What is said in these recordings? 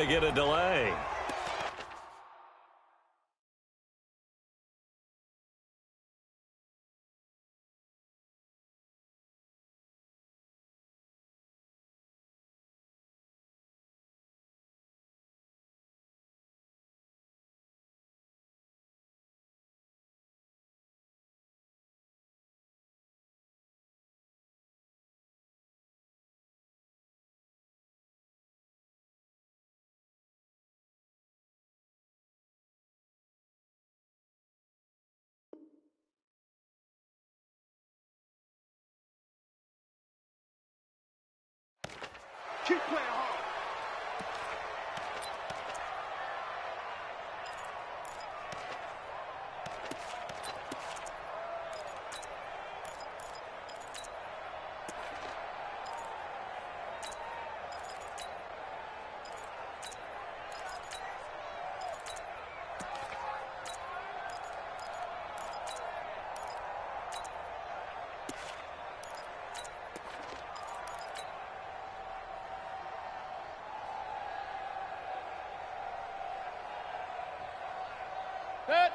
They get a delay. Keep playing hard.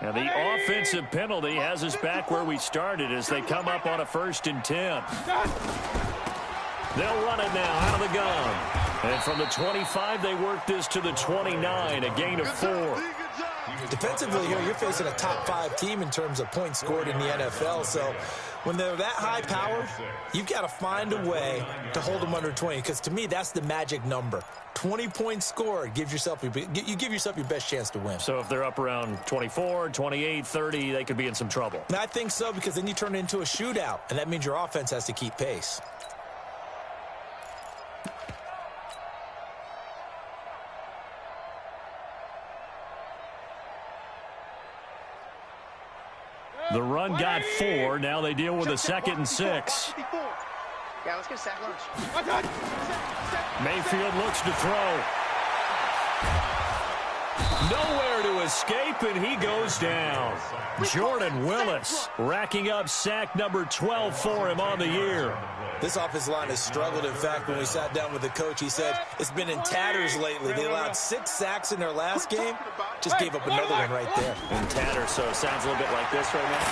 Now the offensive penalty has us back where we started as they come up on a 1st and 10. They'll run it now out of the gun. And from the 25, they work this to the 29, a gain of 4. Defensively here, you're facing a top 5 team in terms of points scored in the NFL. So when they're that high power, you've got to find a way to hold them under 20. Because to me, that's the magic number. 20 points scored, you give yourself your best chance to win. So if they're up around 24, 28, 30, they could be in some trouble. And I think so, because then you turn it into a shootout, and that means your offense has to keep pace. The run got 4. Now they deal with a 2nd and 6. Yeah, let's get a sack lunch. Mayfield looks to throw. Nowhere to escape, and he goes down. Jordan Willis racking up sack number 12 for him on the year. This offensive line has struggled. In fact, when we sat down with the coach, he said it's been in tatters lately. They allowed 6 sacks in their last game. Just gave up another one right there. In tatters, so it sounds a little bit like this right now.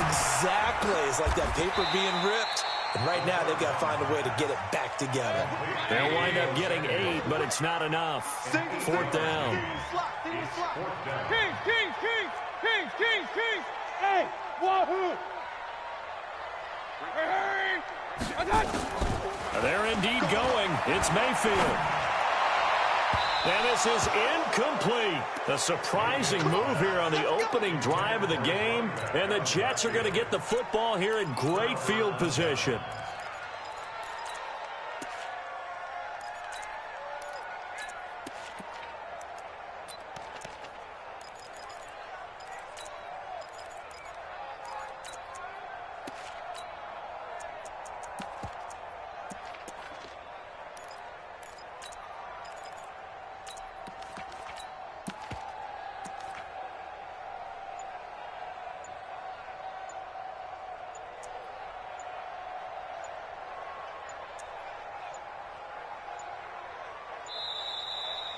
Exactly. It's like that paper being ripped. And right now, they've got to find a way to get it back together. They'll wind up getting 8, but it's not enough. 4th down. Kings. Hey, wahoo! They're indeed going. It's Mayfield. And this is incomplete. A surprising move here on the opening drive of the game. And the Jets are going to get the football here in great field position.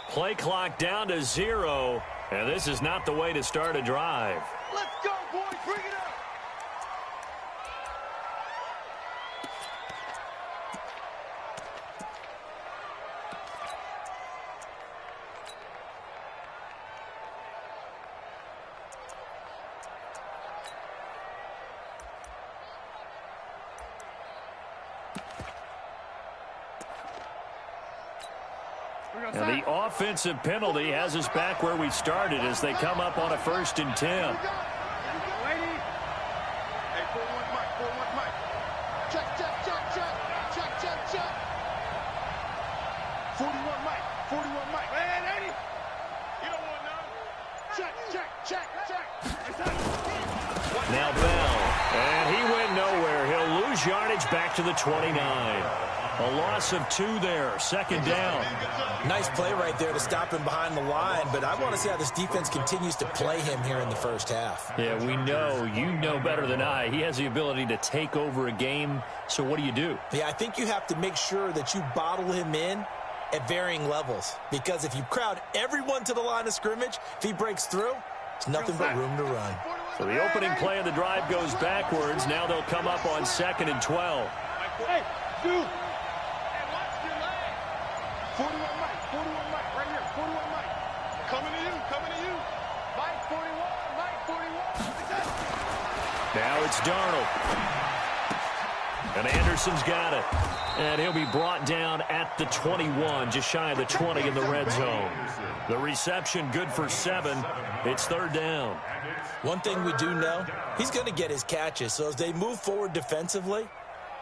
Play clock down to 0, and this is not the way to start a drive. Let's go, boys. Bring it up. And the offensive penalty has us back where we started as they come up on a 1st and 10. Hey, 4-1 Mike. Check. 41 Mike. Man, 80. You don't want none. Check. Now Bell, and he went nowhere. He'll lose yardage back to the 29. A loss of 2 there, 2nd down. Nice play right there to stop him behind the line, but I want to see how this defense continues to play him here in the first half. Yeah, we know. You know better than I. He has the ability to take over a game, so what do you do? Yeah, I think you have to make sure that you bottle him in at varying levels. Because if you crowd everyone to the line of scrimmage, if he breaks through, there's nothing but room to run. So the opening play of the drive goes backwards. Now they'll come up on 2nd and 12. Hey, dude. Hey, watch your leg. 41 Mike, right here, 41 Mike. Coming to you. Mike 41. Now it's Darnold. And Anderson's got it. And he'll be brought down at the 21, just shy of the 20 in the red zone. The reception good for 7. It's 3rd down. One thing we do know, he's going to get his catches. So as they move forward defensively,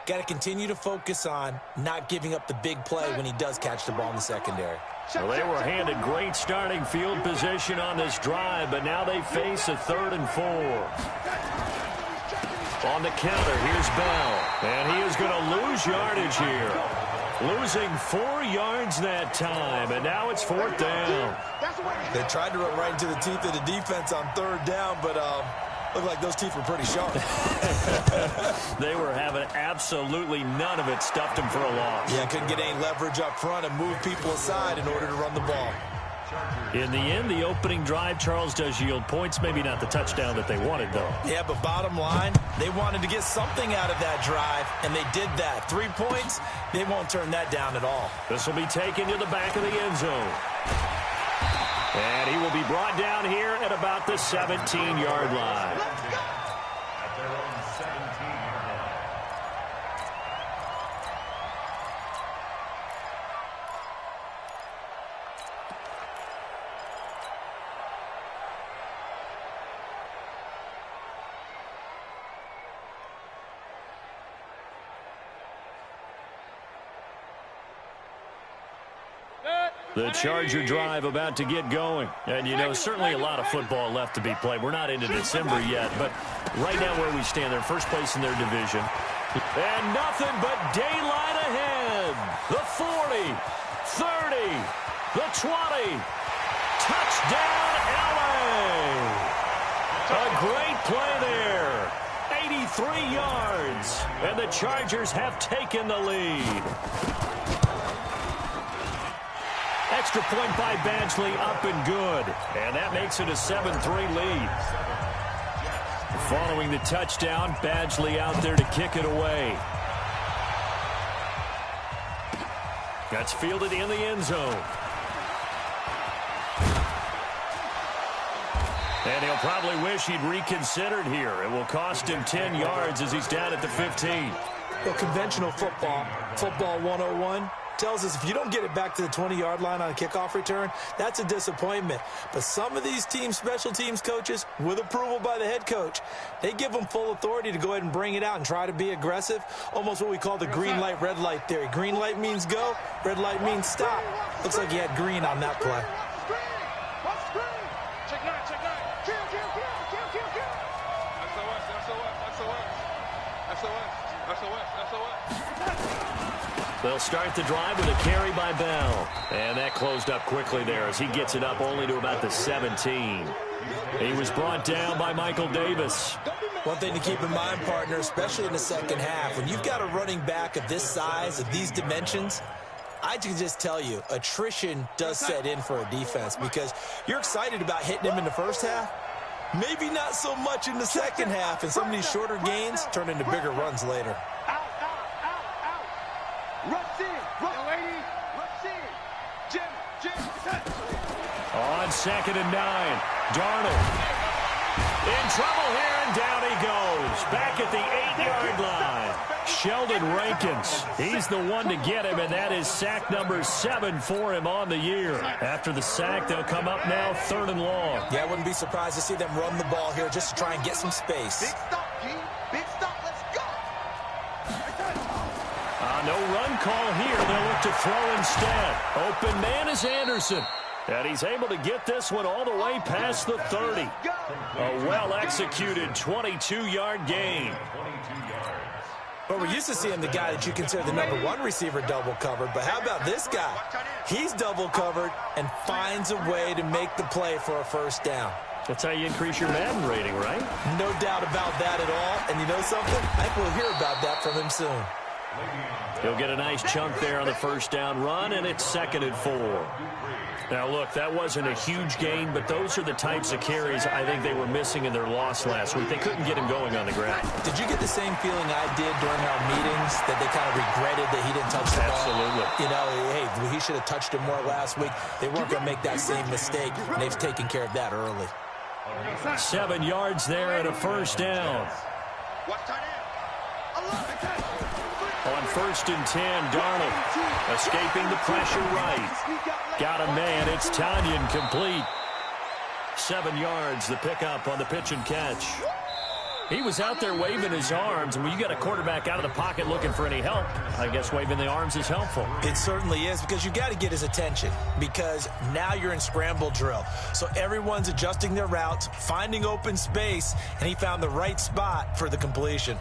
got to continue to focus on not giving up the big play when he does catch the ball in the secondary. Well, they were handed great starting field position on this drive, but now they face a 3rd and 4. On the counter, here's Bell. And he is going to lose yardage here. Losing 4 yards that time, and now it's 4th down. They tried to run right into the teeth of the defense on 3rd down, but looked like those teeth were pretty sharp. They were having absolutely none of it. Stuffed him for a loss. Yeah, couldn't get any leverage up front and move people aside in order to run the ball. In the end, the opening drive, Charles, does yield points. Maybe not the touchdown that they wanted, though. Yeah, but bottom line, they wanted to get something out of that drive, and they did that. 3 points, they won't turn that down at all. This will be taken to the back of the end zone. And he will be brought down here at about the 17-yard line. The Charger drive about to get going. And, you know, certainly a lot of football left to be played. We're not into December yet, but right now where we stand, they're first place in their division. And nothing but daylight ahead. The 40, 30, the 20. Touchdown, LA. A great play there. 83 yards. And the Chargers have taken the lead. Extra point by Badgley, up and good. And that makes it a 7-3 lead. Following the touchdown, Badgley out there to kick it away. That's fielded in the end zone. And he'll probably wish he'd reconsidered here. It will cost him 10 yards as he's down at the 15. Well, conventional football 101, tells us if you don't get it back to the 20-yard line on a kickoff return, that's a disappointment. But some of these teams, special teams coaches, with approval by the head coach, they give them full authority to go ahead and bring it out and try to be aggressive, almost what we call the green light, red light theory. Green light means go, red light means stop. Looks like he had green on that play. Check nine. They'll start the drive with a carry by Bell. And that closed up quickly there as he gets it up only to about the 17. He was brought down by Michael Davis. One thing to keep in mind, partner, especially in the second half, when you've got a running back of this size, of these dimensions, I can just tell you, attrition does set in for a defense because you're excited about hitting him in the first half. Maybe not so much in the second half, and some of these shorter gains turn into bigger runs later. On 2nd and 9, Darnold in trouble here, and down he goes. Back at the 8-yard line. Sheldon Rankins, he's the one to get him, and that is sack number 7 for him on the year. After the sack, they'll come up now 3rd and long. Yeah, I wouldn't be surprised to see them run the ball here just to try and get some space. Big stop, G. Big stop. Let's go. No run call here. They'll look to throw instead. Open man is Anderson. And he's able to get this one all the way past the 30. A well-executed 22-yard gain. Well, we're used to seeing the guy that you consider the number 1 receiver double covered, but how about this guy? He's double covered and finds a way to make the play for a first down. That's how you increase your Madden rating, right? No doubt about that at all. And you know something? I think we'll hear about that from him soon. He'll get a nice chunk there on the first down run, and it's 2nd and 4. Now, look, that wasn't a huge gain, but those are the types of carries I think they were missing in their loss last week. They couldn't get him going on the ground. Did you get the same feeling I did during our meetings, that they kind of regretted that he didn't touch the ball? Absolutely. You know, hey, he should have touched it more last week. They weren't going to make that same mistake, and they've taken care of that early. 7 yards there and a first down. On 1st and 10, Darnold escaping the pressure right. Got a man. It's Tanyan complete. 7 yards, the pickup on the pitch and catch. He was out there waving his arms, and when you got a quarterback out of the pocket looking for any help, I guess waving the arms is helpful. It certainly is, because you got to get his attention, because now you're in scramble drill. So everyone's adjusting their routes, finding open space, and he found the right spot for the completion.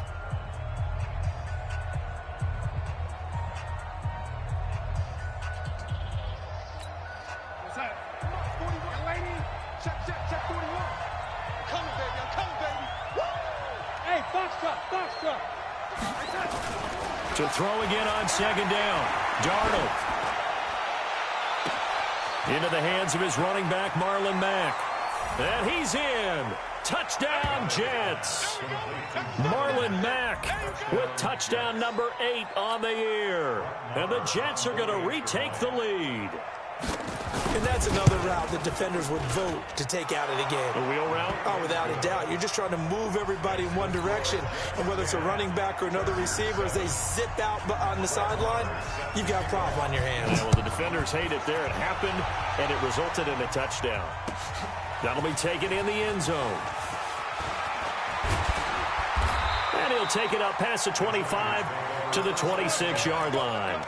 To throw again on 2nd down. Darnold. Into the hands of his running back, Marlon Mack. And he's in. Touchdown, Jets. Marlon Mack with touchdown number 8 on the year. And the Jets are going to retake the lead. And that's another route that defenders would vote to take out of the game. A wheel route? Oh, without a doubt. You're just trying to move everybody in one direction. And whether it's a running back or another receiver, as they zip out on the sideline, you've got a problem on your hands. Yeah, well, the defenders hate it there. It happened, and it resulted in a touchdown. That'll be taken in the end zone. And he'll take it up past the 25 to the 26-yard line.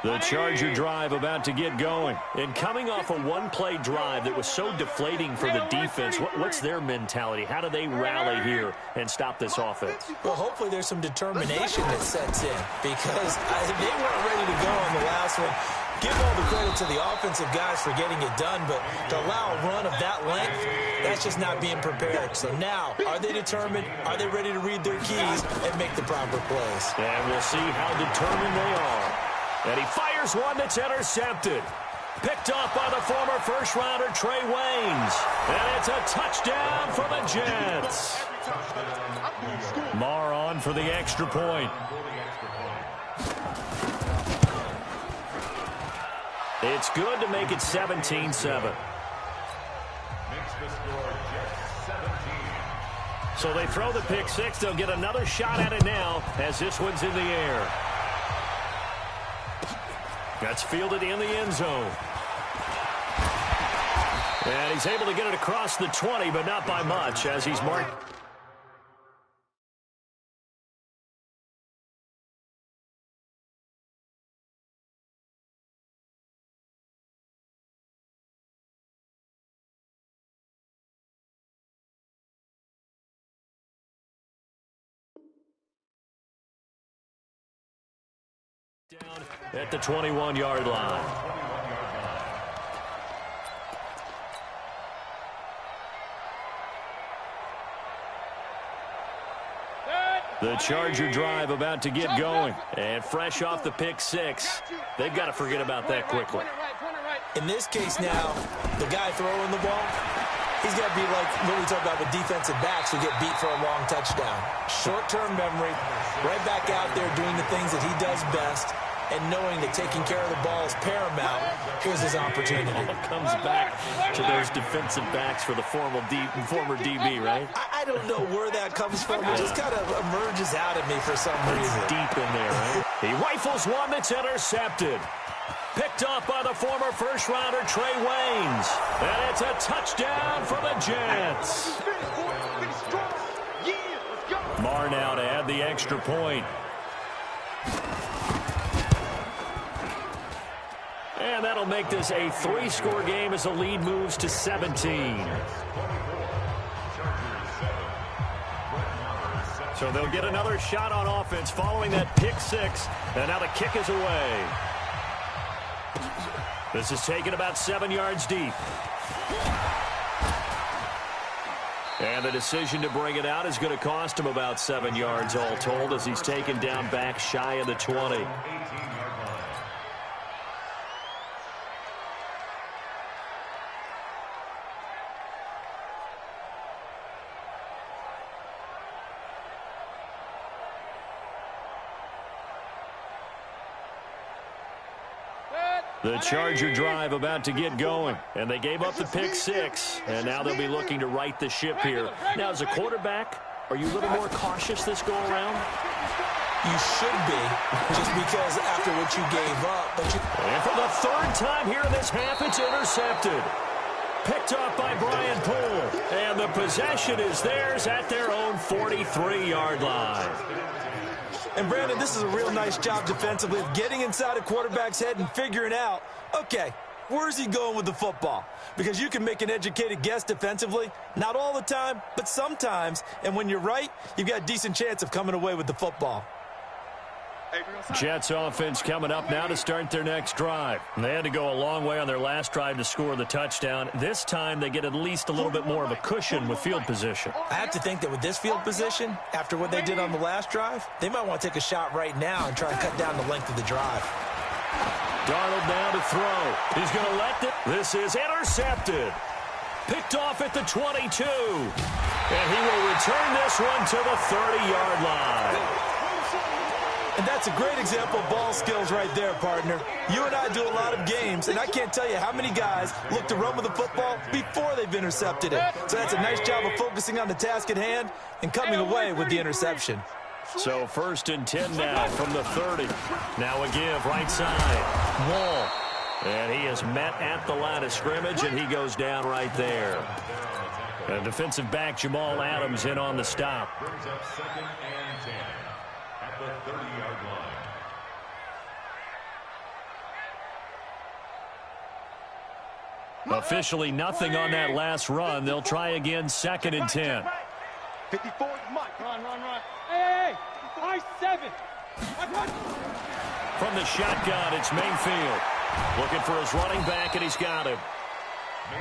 The Charger drive about to get going. And coming off a one-play drive that was so deflating for the defense, what's their mentality? How do they rally here and stop this offense? Well, hopefully there's some determination that sets in, because they weren't ready to go on the last one. Give all the credit to the offensive guys for getting it done, but to allow a run of that length, that's just not being prepared. So now, are they determined? Are they ready to read their keys and make the proper plays? And we'll see how determined they are. And he fires one that's intercepted. Picked up by the former first-rounder Trey Waynes. And it's a touchdown for the Jets. Marr on for the extra point. It's good to make it 17-7. So they throw the pick six. They'll get another shot at it now as this one's in the air. That's fielded in the end zone. And he's able to get it across the 20, but not by much as he's marked. Down at the 21-yard line. The Charger drive about to get going. And fresh off the pick six, they've got to forget about that quickly. In this case now, the guy throwing the ball, he's got to be like what we talk about with defensive backs who get beat for a long touchdown. Short-term memory, right back out there doing the things that he does best, and knowing that taking care of the ball is paramount. Here's his opportunity. It comes back to those defensive backs for the former DB, right? I don't know where that comes from. It just kind of emerges out of me for some reason. It's deep in there, right? He rifles one that's intercepted. Picked up by the former first-rounder Trey Waynes. And it's a touchdown for the Jets. Marr now to add the extra point. And that'll make this a 3-score game as the lead moves to 17. So they'll get another shot on offense following that pick six. And now the kick is away. This is taken about 7 yards deep. And the decision to bring it out is going to cost him about 7 yards all told as he's taken down back shy of the 20. The Charger drive about to get going, and they gave up the pick six, and now they'll be looking to right the ship here. Now, as a quarterback, are you a little more cautious this go-around? You should be, just because after what you gave up. And for the third time here in this half, it's intercepted. Picked off by Brian Poole, and the possession is theirs at their own 43-yard line. And, Brandon, this is a real nice job defensively of getting inside a quarterback's head and figuring out, okay, where's he going with the football? Because you can make an educated guess defensively, not all the time, but sometimes. And when you're right, you've got a decent chance of coming away with the football. Jets offense coming up now to start their next drive. They had to go a long way on their last drive to score the touchdown. This time they get at least a little bit more of a cushion with field position. I have to think that with this field position, after what they did on the last drive, they might want to take a shot right now and try and cut down the length of the drive. Darnold down to throw. He's going to let it. This is intercepted. Picked off at the 22. And he will return this one to the 30-yard line. And that's a great example of ball skills right there, partner. You and I do a lot of games, and I can't tell you how many guys look to run with the football before they've intercepted it. So that's a nice job of focusing on the task at hand and coming away with the interception. So 1st and 10 now from the 30. Now a give right side. Wall. And he is met at the line of scrimmage, and he goes down right there. And defensive back Jamal Adams in on the stop. Brings up 2nd and 10 at the 30-yard line. Officially nothing on that last run. They'll try again 2nd and 10. 54, Mike. Run. Hey, I-7. From the shotgun, it's Mayfield. Looking for his running back, and he's got him.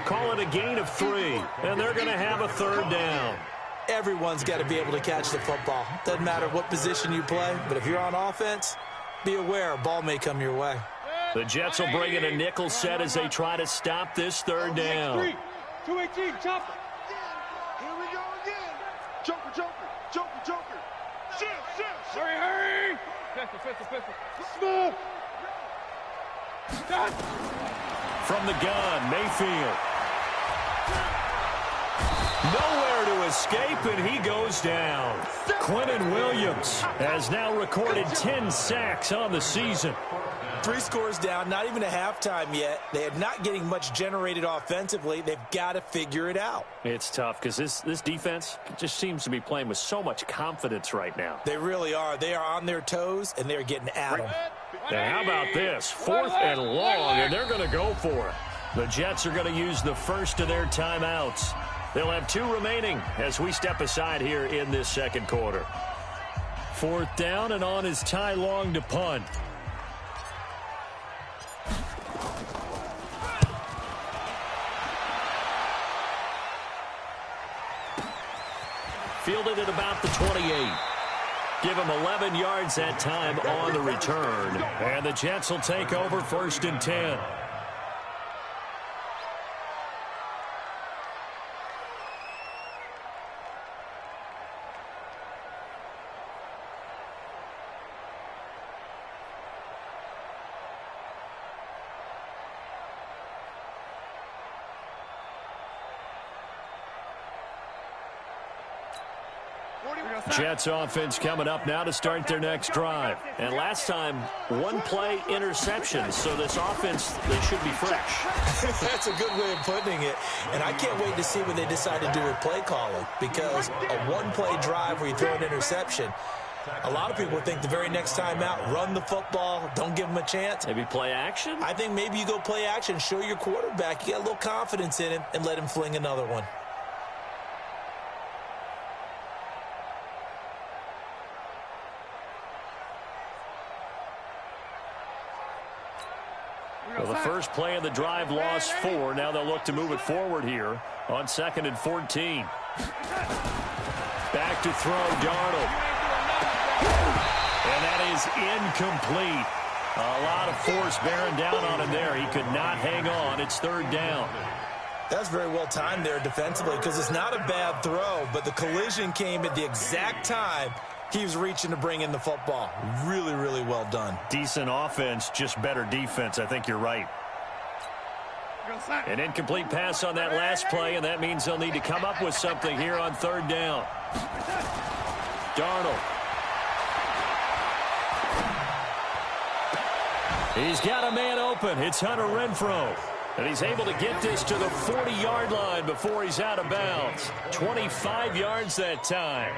Call it a gain of 3, and they're going to have a 3rd down. Everyone's got to be able to catch the football. Doesn't matter what position you play, but if you're on offense, be aware a ball may come your way. The Jets will bring in a nickel set as they try to stop this 3rd down. 218, chopper. Here we go again. Joker. Shift. Hurry. Pistol. Smooth. From the gun, Mayfield. Nowhere to escape, and he goes down. Quentin Williams has now recorded 10 sacks on the season. 3 scores down, not even a halftime yet. They are not getting much generated offensively. They've got to figure it out. It's tough because this defense just seems to be playing with so much confidence right now. They really are. They are on their toes, and they're getting at them. And how about this? 4th and long, and they're going to go for it. The Jets are going to use the first of their timeouts. They'll have 2 remaining as we step aside here in this 2nd quarter. 4th down, and on is Ty Long to punt. Fielded at about the 28. Give him 11 yards that time on the return. And the Jets will take over 1st and 10. Jets offense coming up now to start their next drive. And last time, 1-play interception. So this offense, they should be fresh. That's a good way of putting it. And I can't wait to see what they decide to do with play calling. Because a 1-play drive where you throw an interception, a lot of people think the very next time out, run the football, don't give them a chance. Maybe play action? I think maybe you go play action, show your quarterback you got a little confidence in him, and let him fling another one. Well, the first play of the drive lost 4. Now they'll look to move it forward here on 2nd and 14. Back to throw, Darnold. And that is incomplete. A lot of force bearing down on him there. He could not hang on. It's 3rd down. That's very well timed there defensively because it's not a bad throw, but the collision came at the exact time he was reaching to bring in the football. Really, really well done. Decent offense, just better defense. I think you're right. An incomplete pass on that last play, and that means they'll need to come up with something here on 3rd down. Darnold. He's got a man open. It's Hunter Renfrow. And he's able to get this to the 40-yard line before he's out of bounds. 25 yards that time.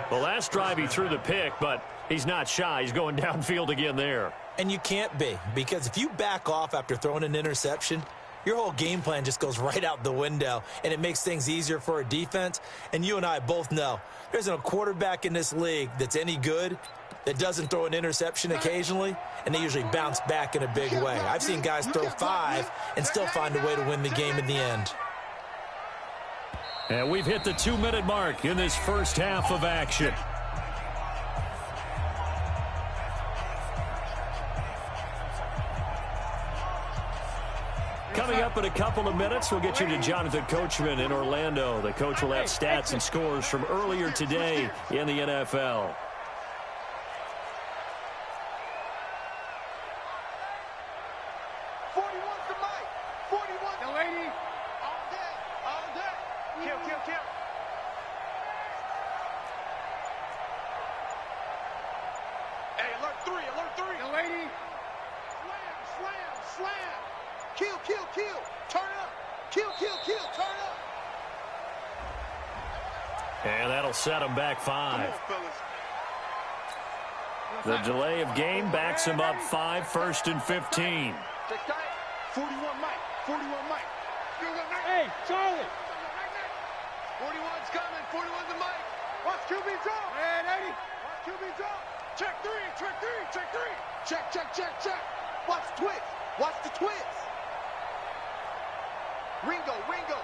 The last drive he threw the pick, but he's not shy. He's going downfield again there. And you can't be, because if you back off after throwing an interception, your whole game plan just goes right out the window, and it makes things easier for a defense. And you and I both know there isn't a quarterback in this league that's any good that doesn't throw an interception occasionally, and they usually bounce back in a big way. I've seen guys throw 5 and still find a way to win the game in the end. And we've hit the 2-minute mark in this first half of action. Coming up in a couple of minutes, we'll get you to Jonathan Coachman in Orlando. The coach will have stats and scores from earlier today in the NFL. And that'll set him back 5. The delay of game backs him up 5, 1st and 15. 41 Mike. 41 Mike. Hey, Charlie. 41's coming. 41's the Mike. Watch QB drop. Man, 80. Watch QB drop. Check 3. Check 3. Check 3. Check, check, check, check. Watch the twist. Watch the twist. Ringo, Ringo.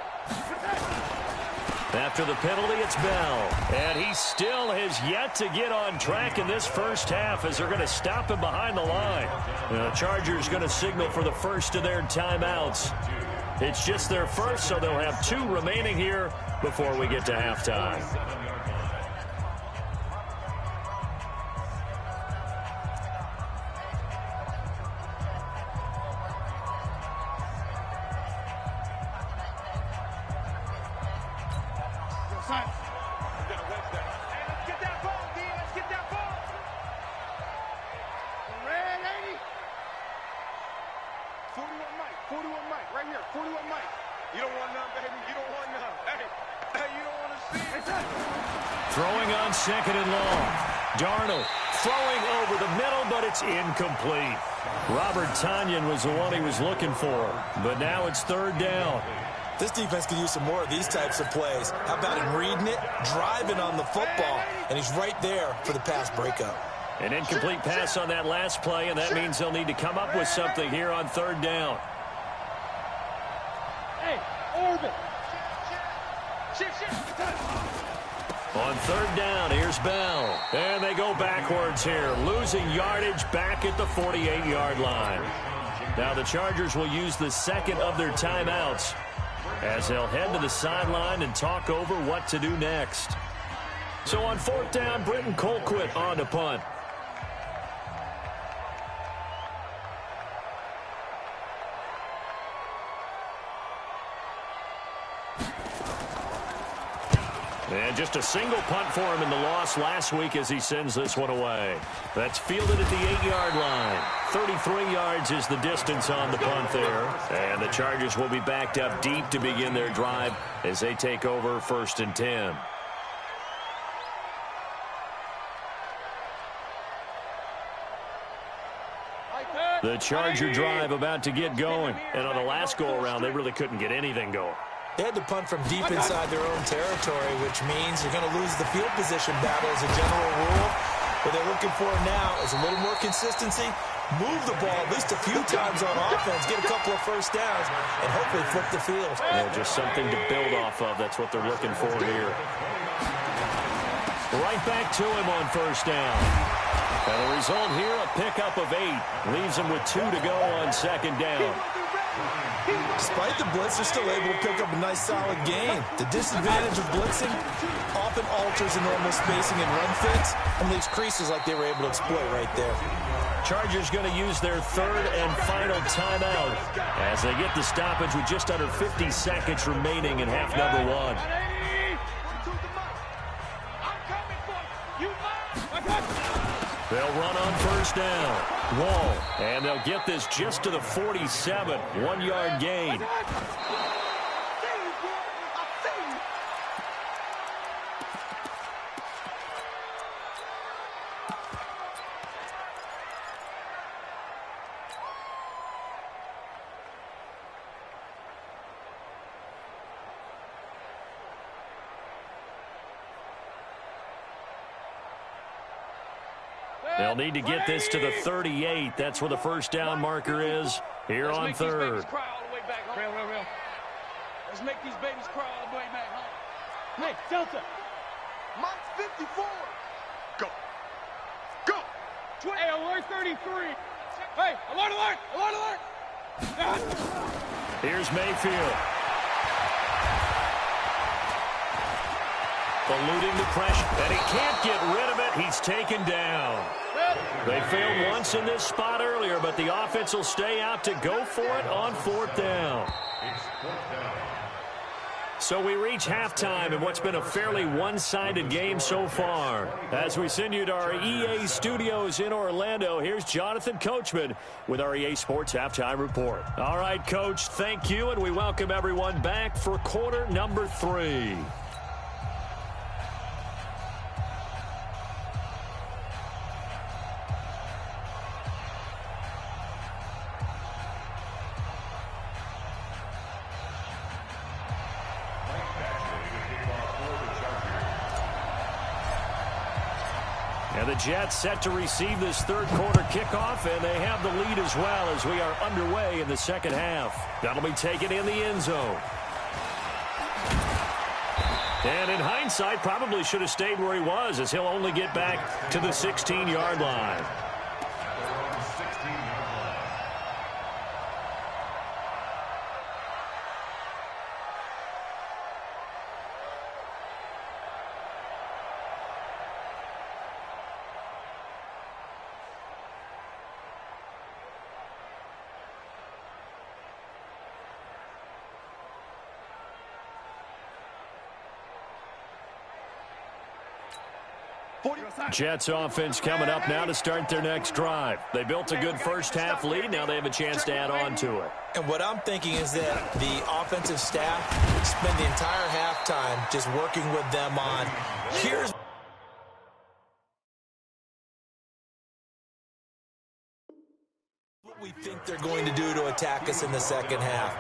After the penalty, it's Bell. And he still has yet to get on track in this first half as they're going to stop him behind the line. The Chargers going to signal for the first of their timeouts. It's just their first, so they'll have 2 remaining here before we get to halftime. Throwing on 2nd and long. Darnold throwing over the middle, but it's incomplete. Robert Tonyan was the one he was looking for, but now it's 3rd down. This defense could use some more of these types of plays. How about him reading it, driving on the football, and he's right there for the pass breakup. An incomplete pass on that last play, and that means they'll need to come up with something here on 3rd down. Hey, orbit. On 3rd down, here's Bell. And they go backwards here, losing yardage back at the 48-yard line. Now the Chargers will use the 2nd of their timeouts as they'll head to the sideline and talk over what to do next. So on 4th down, Britton Colquitt on to punt. And just a single punt for him in the loss last week as he sends this one away. That's fielded at the 8-yard line. 33 yards is the distance on the punt there. And the Chargers will be backed up deep to begin their drive as they take over 1st and 10. The Charger drive about to get going. And on the last go-around, they really couldn't get anything going. They had to punt from deep inside their own territory, which means you're going to lose the field position battle as a general rule. What they're looking for now is a little more consistency move the ball at least a few times on offense, get a couple of first downs, and hopefully flip the field. Yeah, just something to build off of. That's what they're looking for here. Right back to him on first down. And the result here, a pickup of 8. Leaves him with 2 to go on second down. Despite the blitz, they're still able to pick up a nice, solid gain. The disadvantage of blitzing often alters the normal spacing and run fits and leaves creases like they were able to exploit right there. Chargers going to use their third and final timeout as they get the stoppage with just under 50 seconds remaining in half number 1. They'll run on first down. Wall. And they'll get this just to the 47. 1-yard gain. They'll need to get this to the 38. That's where the first down marker is here on third. Let's make these babies cry all the way back home. Hey, Delta. Mike's 54. Go. Go. Hey, alert 33. Hey, alert, alert, alert, alert. Here's Mayfield. Eluding the pressure, and he can't get rid of it. He's taken down. They failed once in this spot earlier, but the offense will stay out to go for it on fourth down. So we reach halftime in what's been a fairly one-sided game so far. As we send you to our EA studios in Orlando, here's Jonathan Coachman with our EA Sports Halftime Report. All right, Coach, thank you, and we welcome everyone back for quarter number 3. And the Jets set to receive this third quarter kickoff, and they have the lead as well as we are underway in the second half. That'll be taken in the end zone. And in hindsight, probably should have stayed where he was, as he'll only get back to the 16-yard line. Jets offense coming up now to start their next drive. They built a good first-half lead. Now they have a chance to add on to it. And what I'm thinking is that the offensive staff spend the entire halftime just working with them on, here's what we think they're going to do to attack us in the second half.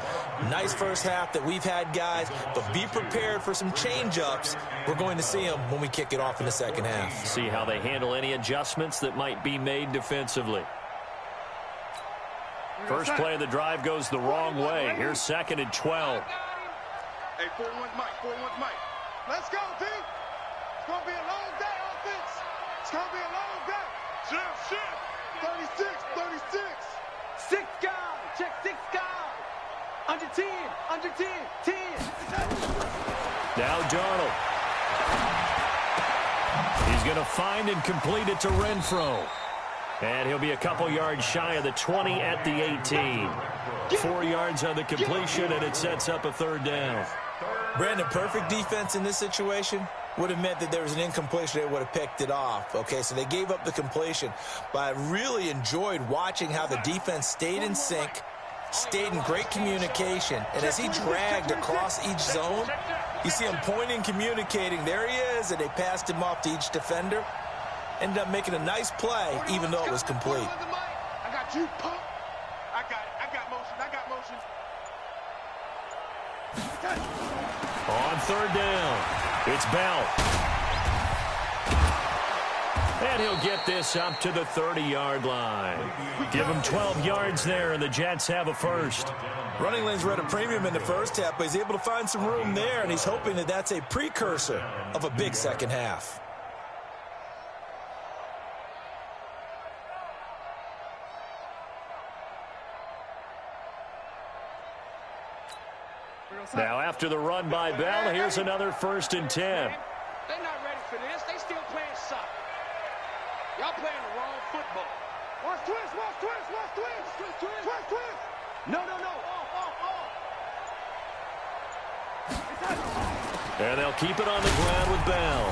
Nice first half that we've had, guys, but be prepared for some change-ups. We're going to see them when we kick it off in the second half. See how they handle any adjustments that might be made defensively. First play of the drive goes the wrong way. Here's second and 12. Hey, 4-1 Mike, 4-1 Mike. Let's go, D. It's going to be a long day, offense. It's going to be a long day. Shift. 36, 36. 6 guys. Check 6 guys. Under 10, 10. Now Darnold. He's going to find and complete it to Renfro. And he'll be a couple yards shy of the 20 at the 18. 4 yards on the completion, and it sets up a third down. Brandon, perfect defense in this situation would have meant that there was an incompletion. They would have picked it off. Okay, so they gave up the completion. But I really enjoyed watching how the defense stayed in sync, stayed in great communication. And as he dragged across each zone, you see him pointing, communicating. There he is, and they passed him off to each defender. Ended up making a nice play, even though it was complete. I got you, pump. I got motion. On third down, it's Bell. And he'll get this up to the 30-yard line. Give him 12 yards there, and the Jets have a first. Running lanes were at a premium in the first half, but he's able to find some room there, and he's hoping that that's a precursor of a big second half. Now, after the run by Bell, here's another 1st and 10. They're not ready for this. They still playing soccer. Y'all playing the wrong football. Watch twist, watch twist, watch twist. Twist, twist, twist, twist. No. Off. And they'll keep it on the ground with Bell.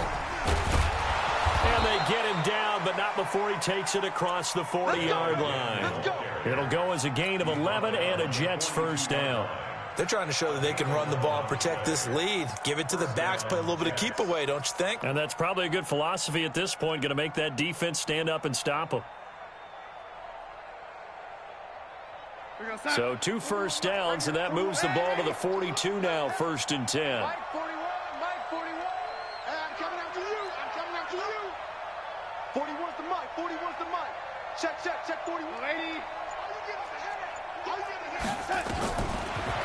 And they get him down, but not before he takes it across the 40-yard line. Let's go. It'll go as a gain of 11 and a Jets first down. They're trying to show that they can run the ball and protect this lead. Give it to the backs, play a little bit of keep away, don't you think? And that's probably a good philosophy at this point, going to make that defense stand up and stop them. So 2 first downs, and that moves the ball to the 42 now, 1st and 10. Mike 41, Mike 41. Hey, I'm coming after you. I'm coming after you. 41's the Mike. 41's the Mike. Check 41. Lady.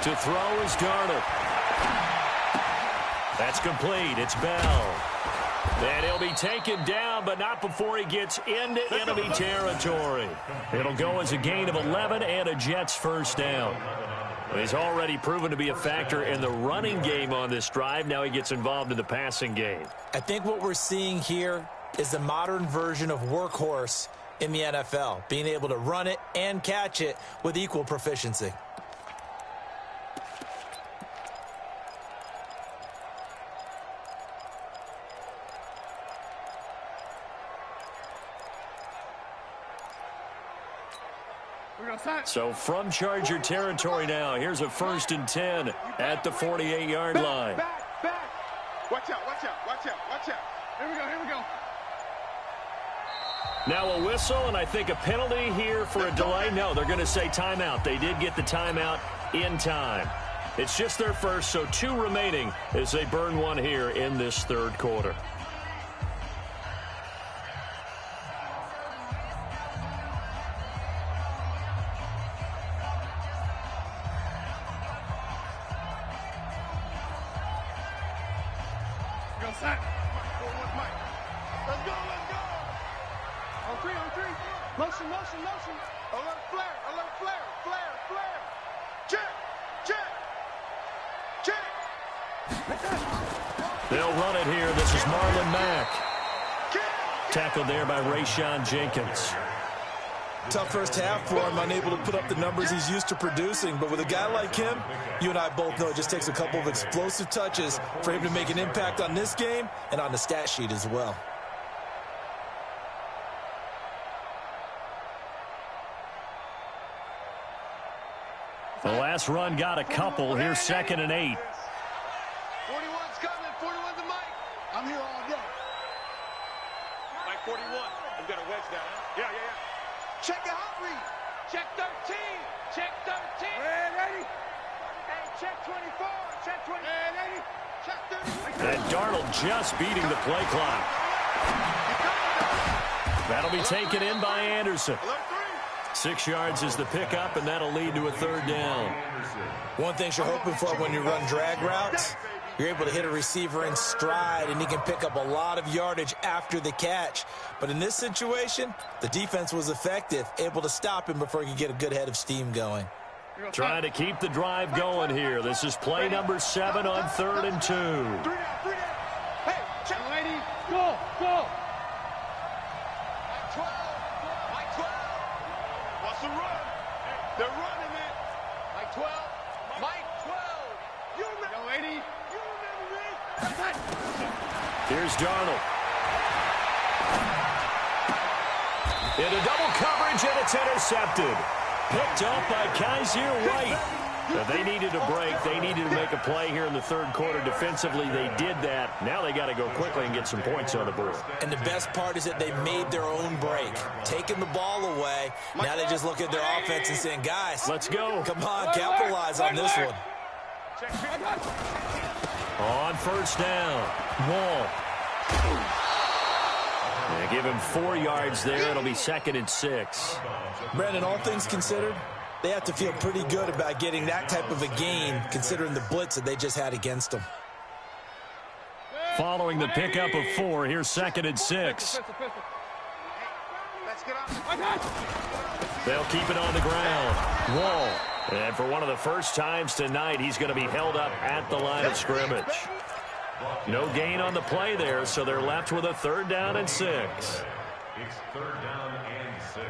To throw is Darnold. That's complete. It's Bell. And he'll be taken down, but not before he gets into enemy territory. It'll go as a gain of 11 and a Jets first down. He's already proven to be a factor in the running game on this drive. Now he gets involved in the passing game. I think what we're seeing here is the modern version of workhorse in the NFL, being able to run it and catch it with equal proficiency. So from Charger territory now, here's a 1st and 10 at the 48-yard line. Back. Watch out. Here we go. Now a whistle, and I think a penalty here for a delay. No, they're going to say timeout. They did get the timeout in time. It's just their first, so 2 remaining as they burn one here in this 3rd quarter. Let's go. On three. Motion. Alert flare. Check. They'll run it here. This is Marlon Mack. Tackled there by Rayshon Jenkins. Tough first half for him, unable to put up the numbers he's used to producing. But with a guy like him, you and I both know it just takes a couple of explosive touches for him to make an impact on this game and on the stat sheet as well. The last run got a couple. Here's 2nd and 8. 41's coming. 41's the Mike. I'm here all day. Mike 41. We've got a wedge down. Yeah. Check the hot read. Check 13. Check 13. Ready. Hey, check 24. Check 20. Ready. Check 30. And Darnold just beating the play clock. That'll be taken in by Anderson. 6 yards is the pickup, and that'll lead to a 3rd down. One thing you're hoping for when you run drag routes, you're able to hit a receiver in stride, and he can pick up a lot of yardage after the catch. But in this situation, the defense was effective, able to stop him before he could get a good head of steam going. Trying to keep the drive going here. This is play number 7 on 3rd and 2. 3 down. Hey, check. Lady, go. Mike 12. What's the run? They're running it. Mike 12. Mike 12. You remember? Yo, lady. You remember this? Here's Darnold. Into double coverage, and it's intercepted. Picked off by Kaiser White. They needed a break. They needed to make a play here in the 3rd quarter. Defensively, they did that. Now they got to go quickly and get some points on the board. And the best part is that they made their own break, taking the ball away. Now they just look at their offense and saying, guys, Let's go. come on, capitalize on this one. On 1st down, Wall. They give him 4 yards there. It'll be 2nd and 6. Brandon, all things considered, they have to feel pretty good about getting that type of a gain considering the blitz that they just had against them. Following the pickup of 4, here's 2nd and 6. They'll keep it on the ground. Wall. And for one of the first times tonight, he's going to be held up at the line of scrimmage. No gain on the play there, so they're left with a 3rd down and 6. It's 3rd down and 6.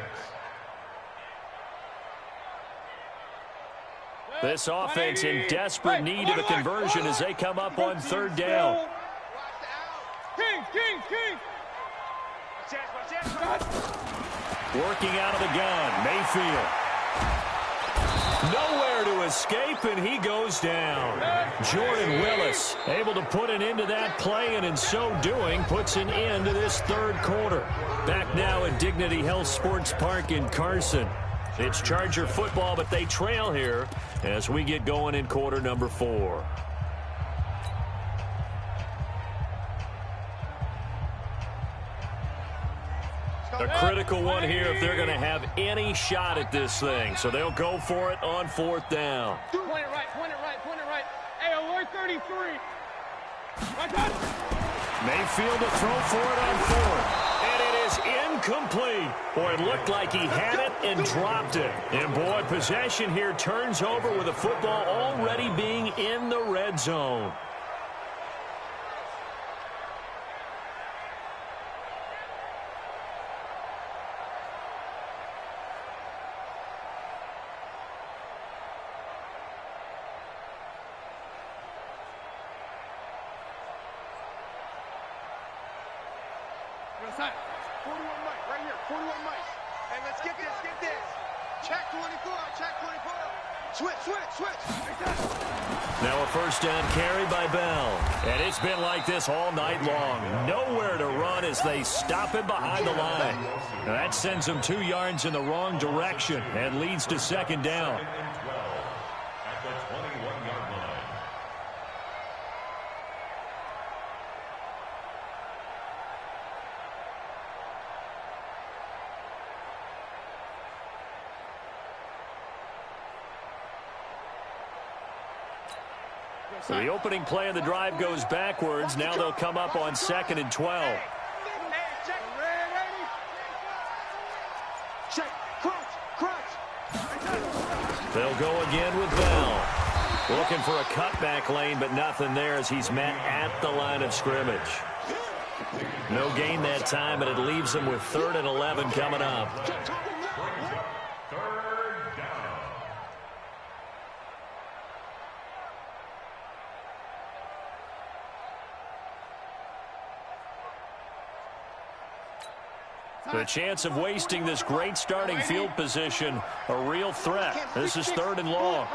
This offense in desperate need of a conversion as they come up on 3rd down. Working out of the gun, Mayfield. Nowhere to escape, and he goes down. Jordan Willis able to put an end to that play, and in so doing, puts an end to this 3rd quarter. Back now at Dignity Health Sports Park in Carson. It's Charger football, but they trail here as we get going in quarter number 4. A critical one here if they're going to have any shot at this thing. So they'll go for it on 4th down. Point it right, point it right, point it right. Hey, alert 33. Right. Mayfield to throw for it on 4th. And it is incomplete. Boy, it looked like he had it and dropped it. And boy, possession here turns over with the football already being in the red zone. Side. 41 Mike, right here, 41 Mike. Hey, let's get this. Check 24, check 24. Switch. Now a 1st down carry by Bell. And it's been like this all night long. Nowhere to run as they stop him behind the line. Now that sends him 2 yards in the wrong direction and leads to 2nd down. At the 21-yard line. So the opening play of the drive goes backwards. Now they'll come up on 2nd and 12. Check, crunch. They'll go again with Bell. Looking for a cutback lane, but nothing there as he's met at the line of scrimmage. No gain that time, but it leaves him with 3rd and 11 coming up. 3rd down. The chance of wasting this great starting field position, a real threat. This is 3rd and long.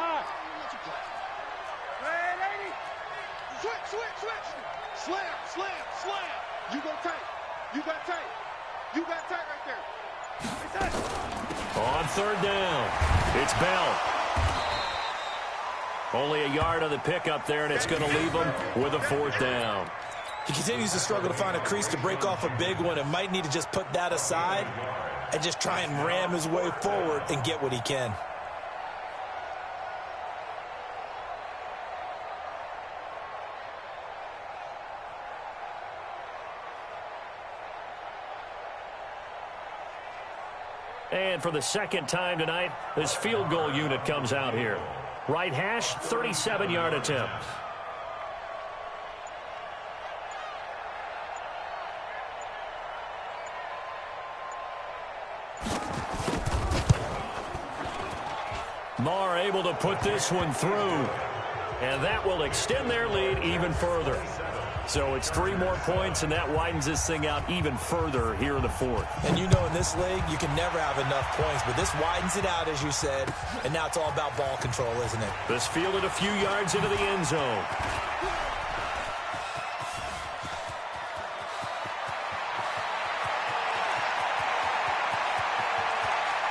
Switch. Slam. You got tight right there. On 3rd down, it's Bell. Only a yard on the pickup there, and it's going to leave him with a 4th down. He continues to struggle to find a crease to break off a big one and might need to just put that aside and just try and ram his way forward and get what he can. And for the 2nd time tonight, this field goal unit comes out here. Right hash, 37-yard attempt. Marr able to put this one through. And that will extend their lead even further. So it's 3 more points, and that widens this thing out even further here in the 4th. And you know in this league, you can never have enough points, but this widens it out, as you said, and now it's all about ball control, isn't it? This fielded a few yards into the end zone.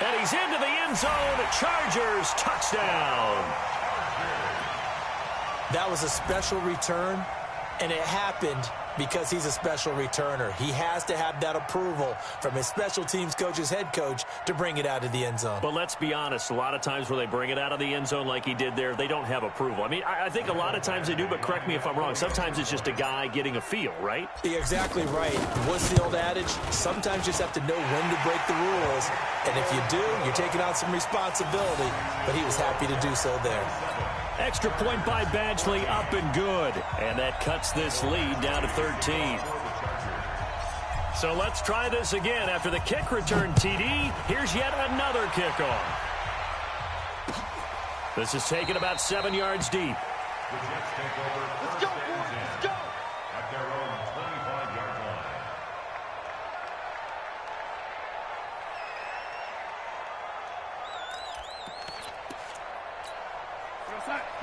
And he's into the end zone. Chargers touchdown. That was a special return, and it happened Because he's a special returner. He has to have that approval from his special teams coach's head coach to bring it out of the end zone. But let's be honest, a lot of times when they bring it out of the end zone like he did there, they don't have approval. I mean, I think a lot of times they do, but correct me if I'm wrong. Sometimes it's just a guy getting a feel, right? You're exactly right. What's the old adage? Sometimes you just have to know when to break the rules. And if you do, you're taking on some responsibility. But he was happy to do so there. Extra point by Badgley, up and good. And that cuts this lead down to 13. So let's try this again. After the kick return TD, here's yet another kickoff. This is taken about 7 yards deep. The Jets take over. Let's go, boys. Let's go. At their own 25-yard line.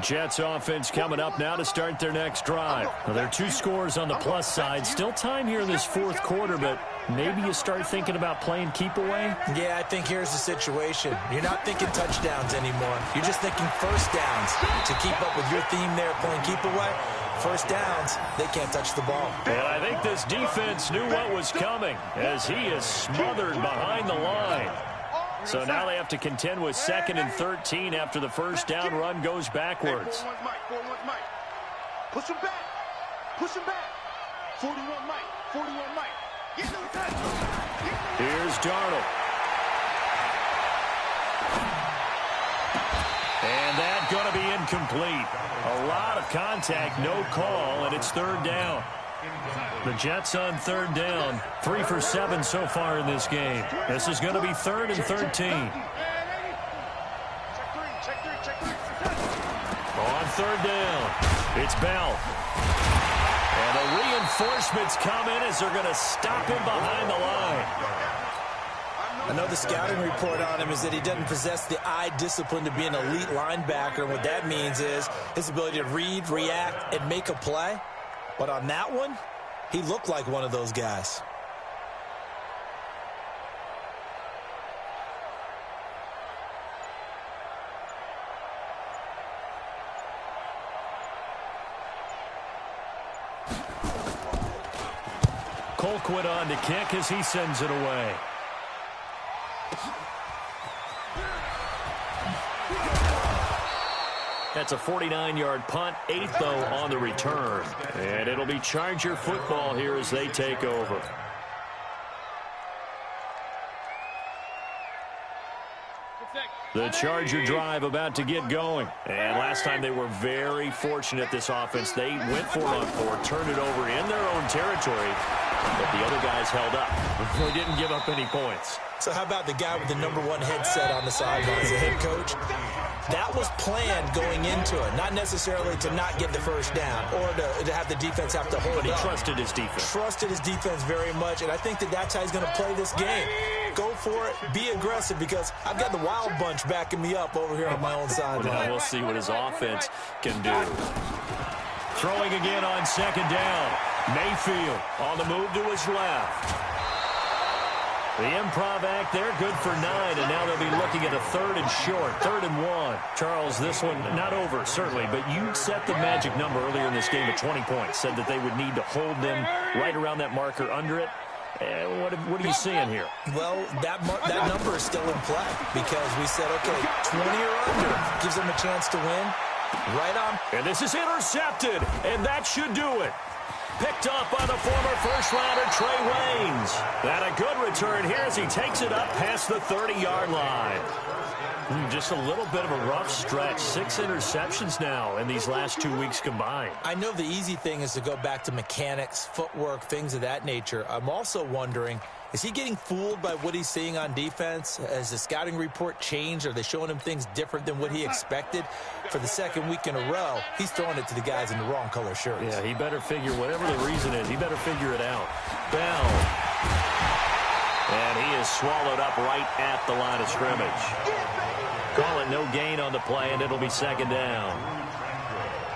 Jets offense coming up now to start their next drive. Now, there are 2 scores on the plus side. Still time here in this fourth quarter, but maybe you start thinking about playing keep away? Yeah, I think here's the situation. You're not thinking touchdowns anymore. You're just thinking first downs. To keep up with your theme there, playing keep away, first downs, they can't touch the ball. And I think this defense knew what was coming as he is smothered behind the line. So now they have to contend with 2nd and 13 after the first down run goes backwards. 4-1 Mike. Push him back. Push him back. 41 Mike. 41 Mike. Here's Darnold. And that's going to be incomplete. A lot of contact, no call, and it's 3rd down. The Jets on 3rd down, 3 for 7 so far in this game. This is going to be 3rd and 13. On 3rd down, it's Bell. And the reinforcements come in as they're going to stop him behind the line. I know the scouting report on him is that he doesn't possess the eye discipline to be an elite linebacker. And what that means is his ability to read, react, and make a play. But on that one, he looked like one of those guys. Colquitt on to kick as he sends it away. That's a 49-yard punt, 8th, though, on the return. And it'll be Charger football here as they take over. The Charger drive about to get going. And last time they were very fortunate, this offense. They went for it on 4, turned it over in their own territory, but the other guys held up. They didn't give up any points. So how about the guy with the #1 headset on the sidelines, the head coach? That was planned going into it, not necessarily to not get the first down or to have the defense have to hold it up. But he trusted his defense. Trusted his defense very much, and I think that's how he's going to play this game. Go for it, be aggressive, because I've got the wild bunch backing me up over here on my own sideline. Well, we'll see what his offense can do. Throwing again on 2nd down. Mayfield on the move to his left. The improv act there, good for 9, and now they'll be looking at a 3rd and short, 3rd and 1. Charles, this one not over, certainly, but you set the magic number earlier in this game at 20 points, said that they would need to hold them right around that marker under it. What are you seeing here? Well, that number is still in play because we said, okay, 20 or under gives them a chance to win. Right on. And this is intercepted, and that should do it. Picked up by the former first-rounder Trey Waynes. And a good return here as he takes it up past the 30-yard line. Just a little bit of a rough stretch. 6 interceptions now in these last 2 weeks combined. I know the easy thing is to go back to mechanics, footwork, things of that nature. I'm also wondering, is he getting fooled by what he's seeing on defense? Has the scouting report changed? Are they showing him things different than what he expected? For the 2nd week in a row, he's throwing it to the guys in the wrong color shirts. Yeah, he better figure, whatever the reason is, he better figure it out. Bell. And he is swallowed up right at the line of scrimmage. Call it no gain on the play, and it'll be 2nd down.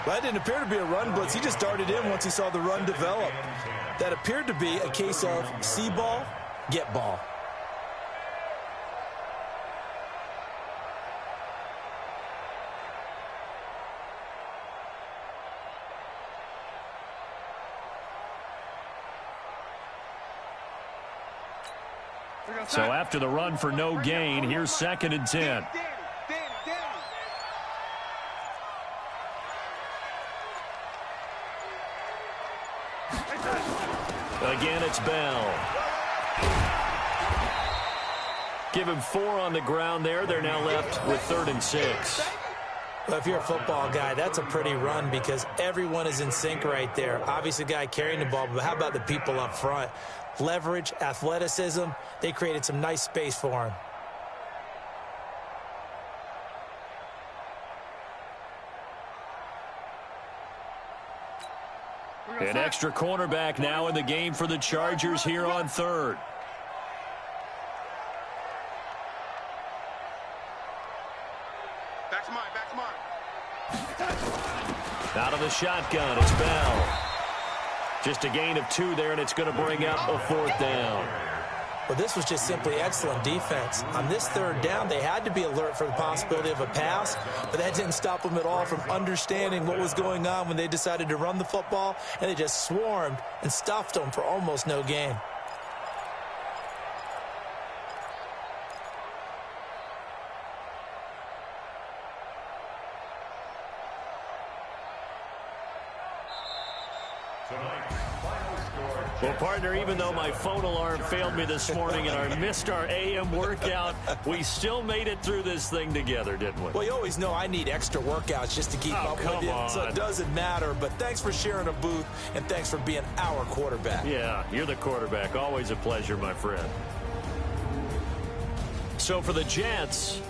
Well, that didn't appear to be a run blitz. He just darted in once he saw the run develop. That appeared to be a case of see ball, get ball. So after the run for no gain, here's 2nd and 10. Again, it's Bell. Give him 4 on the ground there. They're now left with 3rd and 6. Well, if you're a football guy, that's a pretty run because everyone is in sync right there. Obviously, the guy carrying the ball, but how about the people up front? Leverage, athleticism, they created some nice space for him. An extra cornerback now in the game for the Chargers here on 3rd. Back's mine, back's mine. Out of the shotgun, it's Bell. Just a gain of 2 there, and it's going to bring up a 4th down. Well, this was just simply excellent defense. On this 3rd down, they had to be alert for the possibility of a pass, but that didn't stop them at all from understanding what was going on when they decided to run the football, and they just swarmed and stuffed them for almost no gain. Well, partner, even though my phone alarm failed me this morning and I missed our AM workout, we still made it through this thing together, didn't we? Well, you always know I need extra workouts just to keep up with you, so it doesn't matter. But thanks for sharing a booth, and thanks for being our quarterback. Yeah, you're the quarterback. Always a pleasure, my friend. So for the Jets,